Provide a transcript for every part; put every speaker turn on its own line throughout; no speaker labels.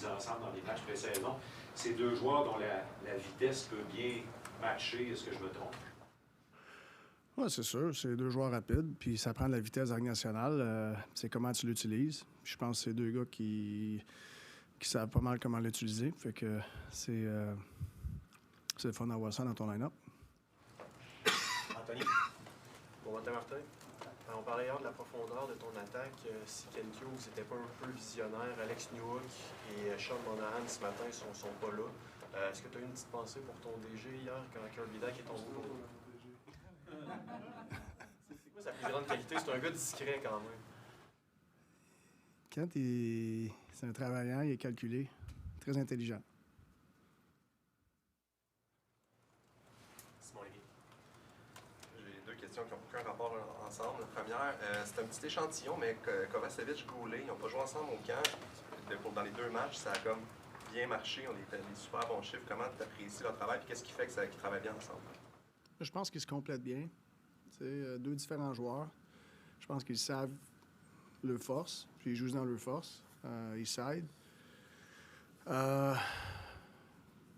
utilisent ensemble dans les matchs pré-saison. C'est deux joueurs dont la vitesse peut bien matcher. Est-ce que je me trompe?
Oui, c'est sûr. C'est deux joueurs rapides, puis ça prend de la vitesse de la Ligue nationale. C'est comment tu l'utilises. Je pense que c'est deux gars qui savent pas mal comment l'utiliser. Fait que c'est le fun d'avoir ça dans ton line-up.
Anthony. Bon matin, Martin. On parlait hier de la profondeur de ton attaque. Si Ken Hughes n'était pas un peu visionnaire, Alex Newhook et Sean Monahan ce matin sont pas là. Est-ce que tu as eu une petite pensée pour ton DG hier quand Kirby Dach est tombé pour C'est quoi sa plus grande qualité? C'est un gars discret quand même.
Kent, c'est un travaillant, il est calculé, très intelligent.
J'ai deux questions qui n'ont aucun rapport ensemble. La première, c'est un petit échantillon, mais Kovacevic, Goulet, ils n'ont pas joué ensemble au camp. Dans les deux matchs, ça a comme bien marché. On a fait des super bons chiffres. Comment tu apprécies leur travail et qu'est-ce qui fait qu'ils travaillent bien ensemble?
Je pense qu'ils se complètent bien. C'est deux différents joueurs. Je pense qu'ils savent leur force, puis ils jouent dans leur force. Ils s'aident.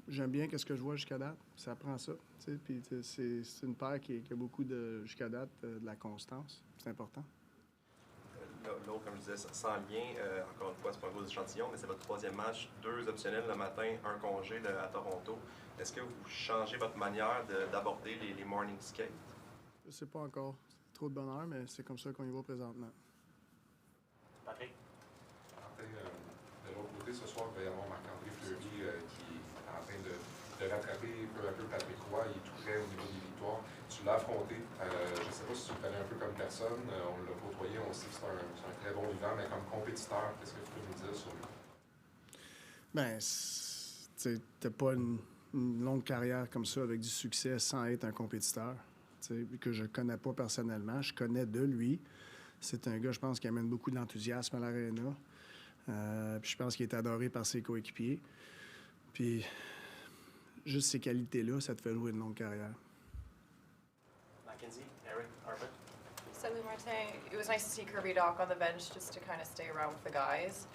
J'aime bien ce que je vois jusqu'à date. Ça prend ça. Puis c'est une paire qui a beaucoup jusqu'à date, de la constance. C'est important.
L'autre, comme je disais, sans lien, encore une fois, c'est pas un gros échantillon, mais c'est votre troisième match, 2 optionnels le matin, un congé à Toronto. Est-ce que vous changez votre manière d'aborder les morning skates?
Je sais pas encore. C'est trop de bonheur, mais c'est comme ça qu'on y va présentement.
Patrick.
De l'autre côté, ce soir, il va y avoir Marc-André Fleury qui est en train de rattraper peu à peu Patrick Roy. Il est tout près au niveau des victoires. Tu l'as affronté. Je ne sais pas si tu le connais un peu comme personne. On l'a côtoyé. On sait que c'est un très bon vivant, mais comme compétiteur, qu'est-ce que tu peux nous dire sur lui? Bien, tu n'as pas une longue carrière comme ça avec du succès sans être un compétiteur. Que je ne connais pas personnellement. Je connais de lui. C'est un gars, je pense, qui amène beaucoup d'enthousiasme à l'aréna. Puis je pense qu'il est adoré par ses coéquipiers. Puis juste ces qualités-là, ça te fait jouer une longue carrière.
Mackenzie, Eric, Arpit.
Salut Martin. It was nice to see Kirby Dach on the bench just to kind of stay around with the guys.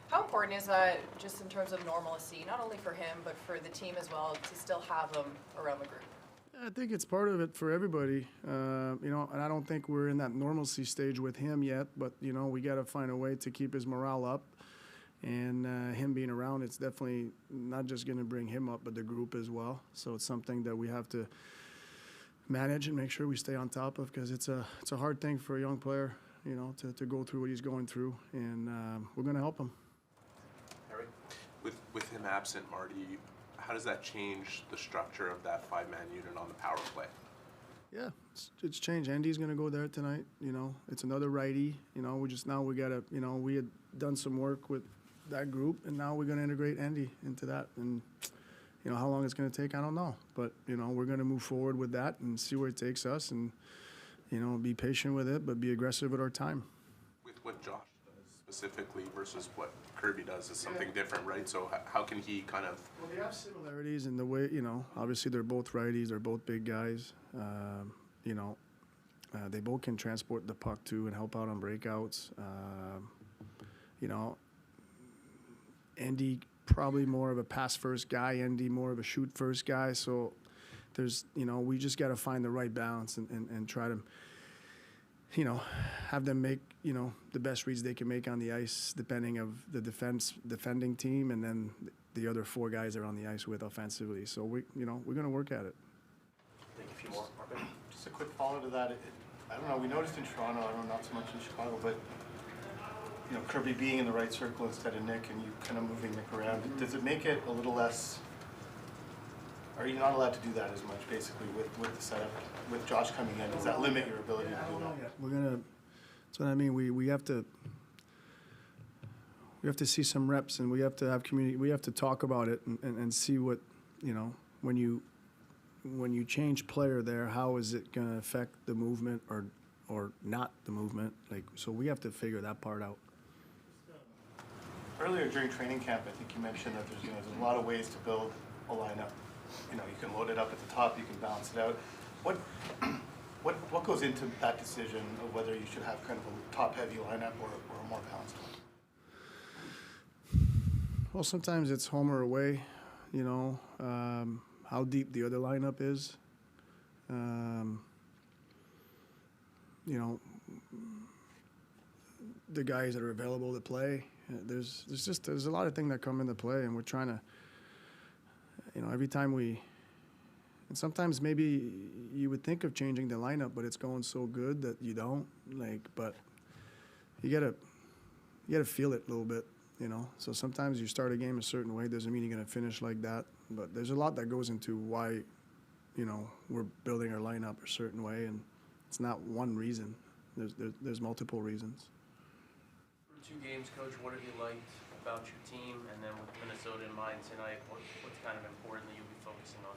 How important is that just in terms of normalcy, not only for him, but for the team as well, to still have him around the group?
I think it's part of it for everybody, and I don't think we're in that normalcy stage with him yet, but, we got to find a way to keep his morale up. And him being around, it's definitely not just going to bring him up, but the group as well. So it's something that we have to manage and make sure we stay on top of because it's a hard thing for a young player, to go through what he's going through, and we're going to help him.
Harry?
With him absent, Marty, how does that change the structure of that 5-man unit on the power play?
Yeah, it's changed. Andy's going to go there tonight. It's another righty. We got to, we had done some work with that group, and now we're going to integrate Andy into that. And, how long it's going to take, I don't know. But, we're going to move forward with that and see where it takes us and, be patient with it, but be aggressive at our time.
With what Josh does specifically versus what Kirby does is something different, right? So how can he kind of...
Well, they have similarities in the way, obviously they're both righties, they're both big guys. They both can transport the puck too and help out on breakouts. Andy probably more of a pass-first guy, Andy more of a shoot-first guy. So there's, we just got to find the right balance and try to, have them make, the best reads they can make on the ice, depending of the defending team, and then the other 4 guys are on the ice with offensively. So we're going to work at it.
Take a few more. Marvin?
Just a quick follow to that. I don't know. We noticed in Toronto. I don't know, not so much in Chicago, but Kirby being in the right circle instead of Nick, and you kind of moving Nick around. Does it make it a little less? Are you not allowed to do that as much, basically, with the setup? With Josh coming in, does that limit your ability to do that?
We're gonna. That's what I mean. We have to. We have to see some reps, and we have to have community. We have to talk about it and see what, when you change player there, how is it going to affect the movement or not the movement? So we have to figure that part out.
Earlier during training camp, I think you mentioned that there's a lot of ways to build a lineup. You can load it up at the top, you can balance it out. What goes into that decision of whether you should have kind of a top-heavy lineup or a more balanced one?
Well, sometimes it's home or away, you know, how deep the other lineup is. You know, the guys that are available to play. There's a lot of things that come into play, and we're trying to, you know, every time and sometimes maybe you would think of changing the lineup, but it's going so good that you don't. But you gotta feel it a little bit, you know. So sometimes you start a game a certain way, doesn't mean you're gonna finish like that. But there's a lot that goes into why, you know, we're building our lineup a certain way, and it's not one reason. There's multiple reasons.
2 games, Coach, what have you liked about your team? And then with Minnesota in mind tonight, what's kind of important that you'll be focusing on?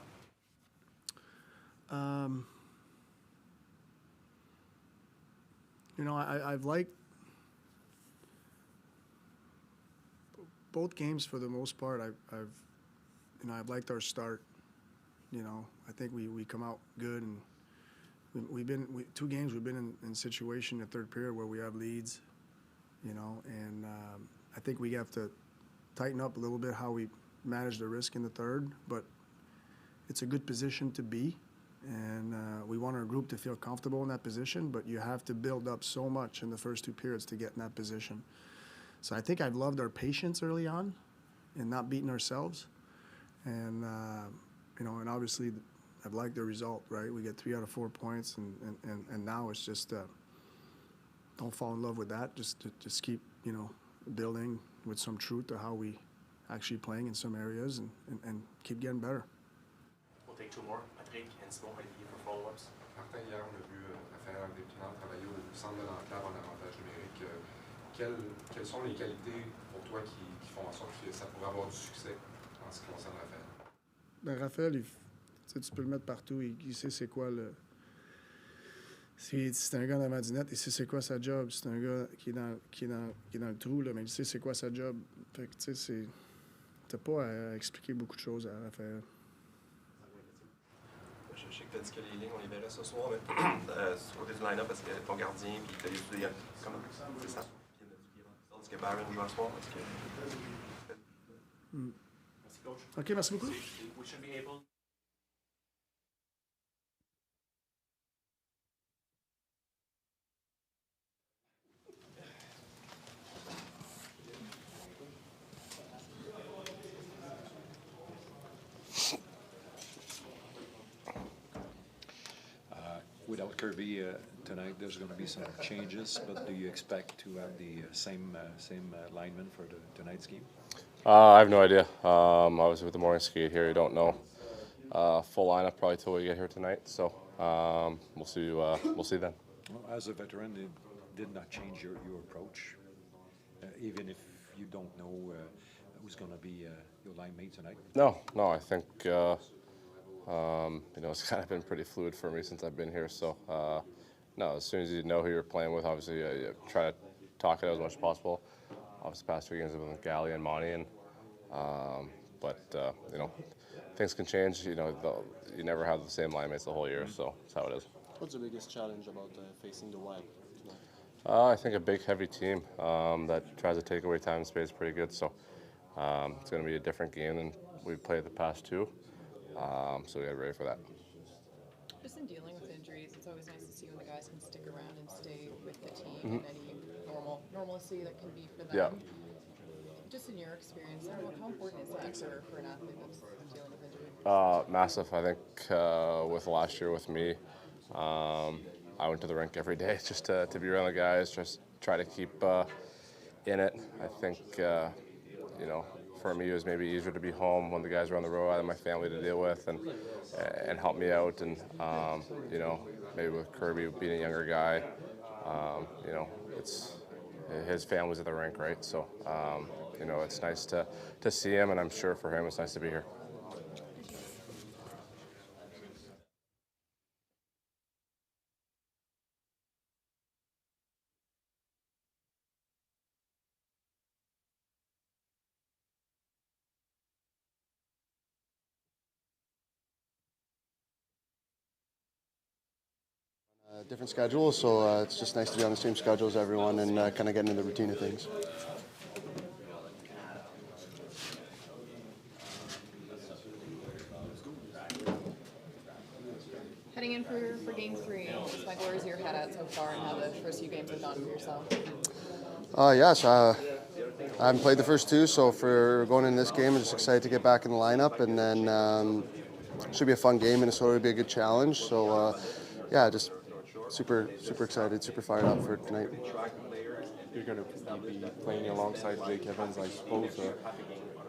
You know, I've liked both games for the most part. I've liked our start. You know, I think we come out good, and we've been 2 games we've been in situation in the third period where we have leads. You know, and I think we have to tighten up a little bit how we manage the risk in the third, but it's a good position to be, and we want our group to feel comfortable in that position, but you have to build up so much in the first 2 periods to get in that position. So I think I've loved our patience early on and not beating ourselves, and you know, and obviously I've liked the result, right? We get 3 out of 4 points, and now it's just don't fall in love with that. Just keep, you know, building with some truth to how we actually playing in some areas, and keep getting better.
We'll take 2 more. Patrick and Simon Olivier for follow-ups.
Martin, hier, on a vu Raphaël Dépinard travailler au centre de l'enclave en avantage numérique. Quelles sont les qualités pour toi qui font en sorte que ça pourrait avoir du succès en ce qui concerne Raphaël?
Ben, Raphaël, tu peux le mettre partout. Il sait c'est quoi le... C'est un gars en avant du net, il sait c'est quoi sa job. C'est un gars qui est dans le trou, là, mais il sait c'est quoi sa job. Fait que, tu sais, t'as pas à expliquer beaucoup de choses à Raphaël.
Je sais que tu as dit que les lignes, on les verrait ce soir, mais du côté du line-up, parce que ton gardien, puis tu as les comment c'est ça? Est-ce que Barron joue ce soir?
Merci, Coach.
OK, merci beaucoup.
We should be able...
Without Kirby tonight, there's going to be some changes, but do you expect to have the same lineman for tonight's game?
I have no idea. Obviously, with the morning skate here, you don't know full lineup probably till we get here tonight. So we'll see. We'll see then.
Well, as a veteran, it did not change your approach, even if you don't know who's going to be your line mate tonight.
No. I think you know, it's kind of been pretty fluid for me since I've been here. So no, as soon as you know who you're playing with, obviously you try to talk it out as much as possible. Obviously, past 2 games have been with Gally and Monty, and but you know, things can change. You know, you never have the same line mates the whole year, so that's how it is.
What's the biggest challenge about facing the Wild?
I think a big, heavy team that tries to take away time and space pretty good. So it's going to be a different game than we've played the past 2. So we get ready for that.
Just in dealing with injuries, it's always nice to see when the guys can stick around and stay with the team and any normalcy that can be for them.
Yeah.
Just in your experience, how important is that for an athlete that's dealing with injury?
Massive. I think with last year with me, I went to the rink every day just to be around the guys, just try to keep in it. I think, you know, for me, it was maybe easier to be home when the guys were on the road. I had my family to deal with and help me out. And, you know, maybe with Kirby being a younger guy, you know, his family's at the rink, right? So, you know, it's nice to see him, and I'm sure for him it's nice to be here.
Different schedule, so it's just nice to be on the same schedule as everyone and kind of get into the routine of things.
in for Game 3. Just like, where's your head at so far and how the first few games have gone for yourself?
I haven't played the first two, so for going into this game, I'm just excited to get back in the lineup, and then should be a fun game. Minnesota will be a good challenge. So just super excited, super fired up for tonight.
You're going to be playing alongside Jake Evans, I suppose.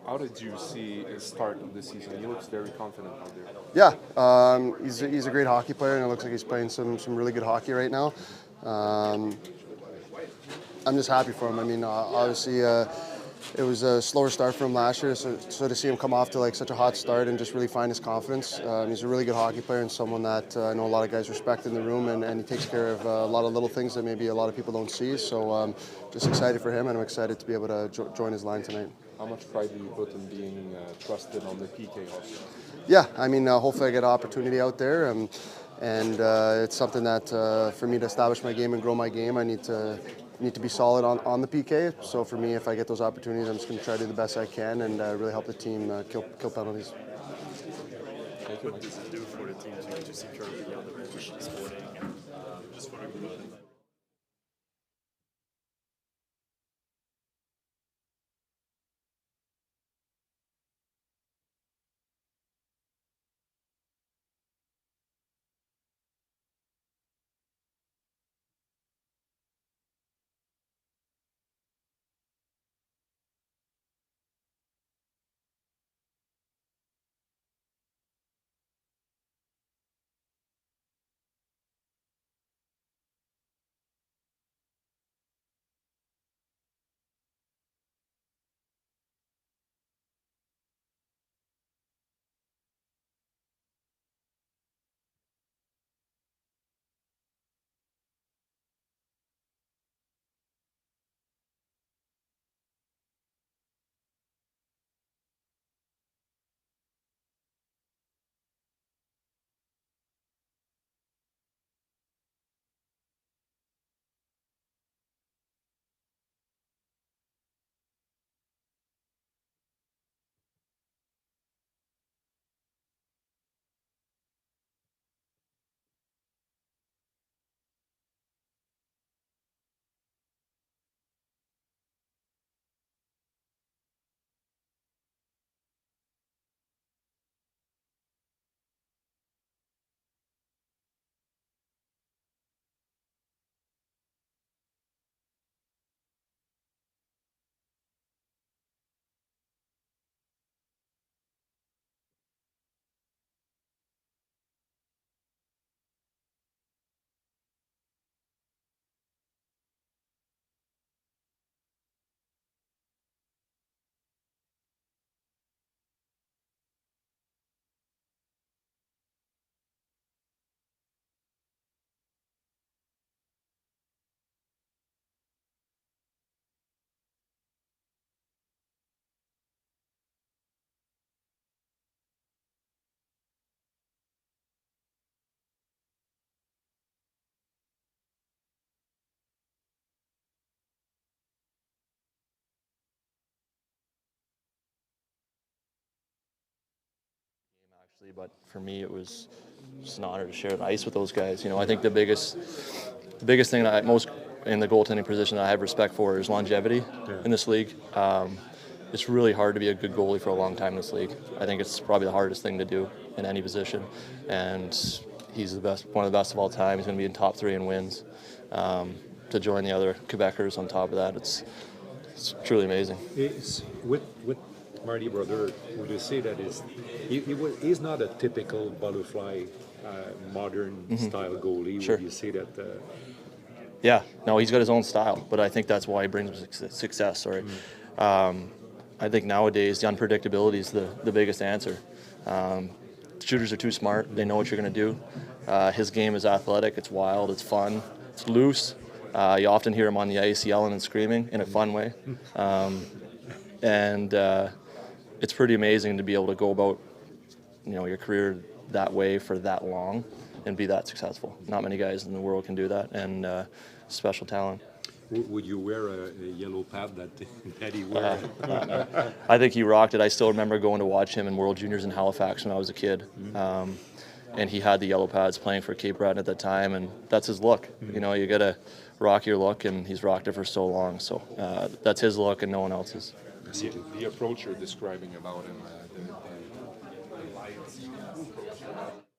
How did you see his start of the season? He looks very confident out there.
Yeah, he's a great hockey player, and it looks like he's playing some really good hockey right now. I'm just happy for him. I mean, obviously, it was a slower start for him last year, so to see him come off to like such a hot start and just really find his confidence. He's a really good hockey player and someone that I know a lot of guys respect in the room, and he takes care of a lot of little things that maybe a lot of people don't see. So just excited for him, and I'm excited to be able to join his line tonight.
How much pride do you put in being trusted on the PK also?
Yeah, I mean, hopefully I get an opportunity out there, and it's something that for me to establish my game and grow my game, I need to be solid on the PK. So for me, if I get those opportunities, I'm just going to try to do the best I can and really help the team kill penalties.
What does it do for the team to see Kirby on the bench this morning? Just wondering about it.
But for me, it was just an honor to share the ice with those guys. You know, I think the biggest thing that most in the goaltending position that I have respect for is longevity in this league. It's really hard to be a good goalie for a long time in this league. I think it's probably the hardest thing to do in any position. And he's the best, one of the best of all time. He's going to be in top 3 in wins. To join the other Quebecers on top of that, it's truly amazing.
It's with Marty Brodeur, would you say that he's not a typical butterfly, modern style goalie?
Sure.
Would you say that?
Yeah, no, he's got his own style, but I think that's why he brings success. Sorry. I think nowadays the unpredictability is the biggest answer. Shooters are too smart. They know what you're going to do. His game is athletic. It's wild. It's fun. It's loose. You often hear him on the ice yelling and screaming in a fun way. It's pretty amazing to be able to go about, your career that way for that long and be that successful. Not many guys in the world can do that, and special talent.
Would you wear a yellow pad that he wore?
I think he rocked it. I still remember going to watch him in World Juniors in Halifax when I was a kid. and he had the yellow pads playing for Cape Breton at that time, and that's his look. You know, you got to rock your look, and he's rocked it for so long. So that's his look and no one else's.
The approach you're describing about him, the lights approach.